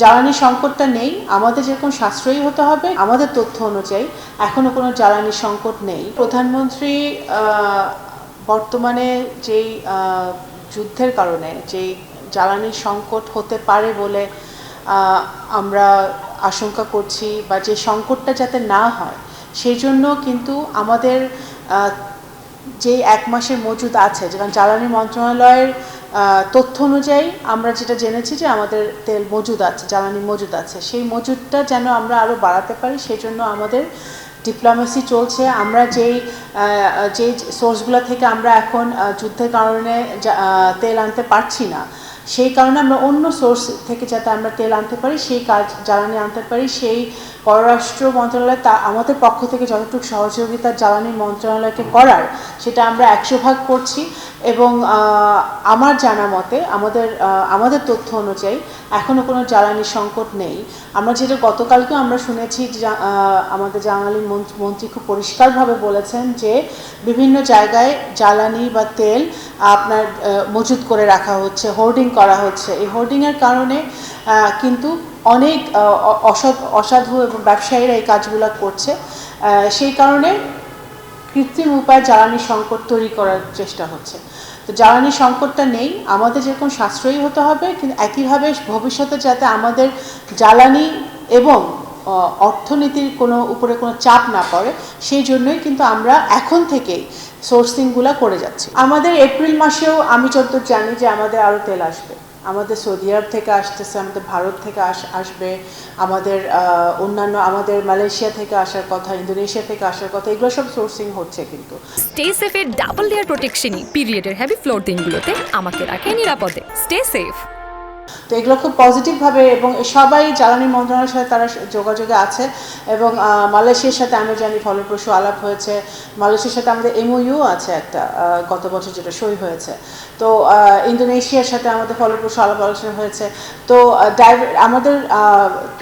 জ্বালানি সংকটটা নেই, আমাদের যেরকম সাশ্রয়ী হতে হবে, আমাদের তথ্য অনুযায়ী এখনো কোনো জ্বালানি সংকট নেই। প্রধানমন্ত্রী বর্তমানে যেই যুদ্ধের কারণে যেই জ্বালানি সংকট হতে পারে বলে আমরা আশঙ্কা করছি, বা যে সংকটটা যাতে না হয় সেই জন্য কিন্তু আমাদের যে 1 মাসের মজুদ আছে, যেমন জ্বালানি মন্ত্রণালয়ের তথ্য অনুযায়ী আমরা যেটা জেনেছি যে আমাদের তেল মজুদ আছে, জ্বালানি মজুদ আছে, সেই মজুদটা যেন আমরা আরও বাড়াতে পারি সেই জন্য আমাদের ডিপ্লোমেসি চলছে। আমরা যেই সোর্সগুলো থেকে আমরা এখন যুদ্ধের কারণে তেল আনতে পারছি না, সেই কারণে আমরা অন্য সোর্স থেকে যাতে আমরা তেল আনতে পারি, সেই জ্বালানি আনতে পারি, সেই পররাষ্ট্র মন্ত্রণালয় আমাদের পক্ষ থেকে যতটুকু সহযোগিতা জ্বালানি মন্ত্রণালয়কে করার সেটা আমরা 100% করছি। এবং আমার জানা মতে আমাদের তথ্য অনুযায়ী এখনও কোনো জ্বালানি সংকট নেই। আমরা যেটা গতকালকেও আমরা শুনেছি, আমাদের জ্বালানি মন্ত্রী খুব পরিষ্কারভাবে বলেছেন যে বিভিন্ন জায়গায় জ্বালানি বা তেল আপনার মজুত করে রাখা হচ্ছে, হোর্ডিং করা হচ্ছে। এই হোর্ডিংয়ের কারণে কিন্তু অনেক অসাধু এবং ব্যবসায়ীরা এই কাজগুলো করছে। সেই কারণে কৃত্রিম উপায়ে জ্বালানি সংকট তৈরি করার চেষ্টা হচ্ছে। তো জ্বালানি সংকটটা নেই, আমাদের যেরকম সাশ্রয়ী হতে হবে, কিন্তু একইভাবে ভবিষ্যতে যাতে আমাদের জ্বালানি এবং অর্থনীতির উপরে কোনো চাপ না পড়ে সেই জন্যই কিন্তু আমরা এখন থেকেই সোর্সিংগুলো করে যাচ্ছি। আমাদের এপ্রিল মাসেও আমি যতদূর জানি যে আমাদের আরও তেল আসবে, আমাদের সৌদি আরব থেকে আসতেছে, আমাদের ভারত থেকে আসবে, আমাদের অন্যান্য আমাদের মালয়েশিয়া থেকে আসার কথা, ইন্দোনেশিয়া থেকে আসার কথা, এগুলো সব সোর্সিং হচ্ছে। কিন্তু স্টে সেফের ডাবল লেয়ার প্রোটেকশনই পিরিয়ডের হেভি ফ্লোর দিনগুলোতে আমাকে রাখে নিরাপদে। Stay safe. তো এগুলো খুব পজিটিভভাবে, এবং সবাই জ্বালানি মন্ত্রণালয়ের সাথে তারা যোগাযোগে আছে, এবং মালয়েশিয়ার সাথে আমরা জানি ফলপ্রসূ আলাপ হয়েছে। মালয়েশিয়ার সাথে আমাদের MOU আছে একটা, গত বছর যেটা সই হয়েছে। তো ইন্দোনেশিয়ার সাথে আমাদের ফলপ্রসূ আলাপ আলোচনা হয়েছে। তো আমাদের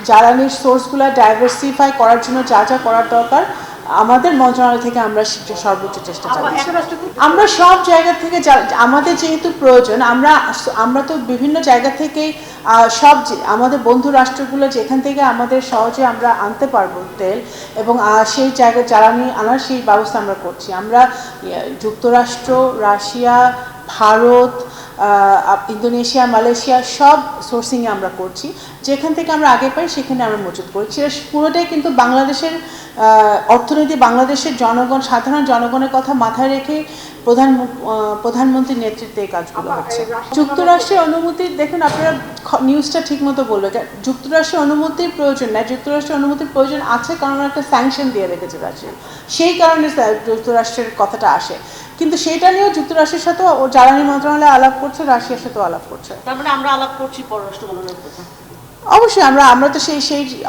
জ্বালানির সোর্সগুলো ডাইভার্সিফাই করার জন্য যা যা করার দরকার আমাদের মন্ত্রণালয় থেকে আমরা সর্বোচ্চ চেষ্টা চালাচ্ছি। আমরা সব জায়গা থেকে আমাদের যেহেতু প্রয়োজন, আমরা তো বিভিন্ন জায়গা থেকে আমাদের বন্ধু রাষ্ট্রগুলো যেখান থেকে আমাদের সহজে আমরা আনতে পারবো তেল, এবং সেই জায়গায় জ্বালানি আনার সেই ব্যবস্থা আমরা করছি। আমরা যুক্তরাষ্ট্র, রাশিয়া, ভারত, ইন্দোনেশিয়া, মালয়েশিয়া সব সোর্সিংয়ে আমরা করছি। যেখান থেকে আমরা আগে পাই সেখানে আমরা মজুত করছি। এটা পুরোটাই কিন্তু বাংলাদেশের অর্থনীতি, বাংলাদেশের জনগণ, সাধারণ জনগণের কথা মাথায় রেখে প্রধানমন্ত্রীর নেতৃত্বে এই কাজগুলো হচ্ছে। যুক্তরাষ্ট্রের অনুমতি, দেখুন আপনারা নিউজটা ঠিকমতো বলবে, যুক্তরাষ্ট্রের অনুমতির প্রয়োজন নেই। যুক্তরাষ্ট্রের অনুমতির প্রয়োজন আছে কারণ একটা স্যাংশন দিয়ে রেখেছে রাশিয়া, সেই কারণে যুক্তরাষ্ট্রের কথাটা আসে। কিন্তু সেটা নিয়েও যুক্তরাষ্ট্রের সাথেও জ্বালানি মন্ত্রণালয় আলাপ করছে, রাশিয়ার সাথেও আলাপ করছে। তার মানে আমরা আলাপ করছি পররাষ্ট্র মন্ত্রণালয়ের কথা। অবশ্যই আমরা তো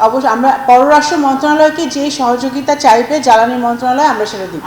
অবশ্যই আমরা পররাষ্ট্র মন্ত্রণালয়কে যে সহযোগিতা চাইবে জ্বালানি মন্ত্রণালয় আমরা সেটা দিব।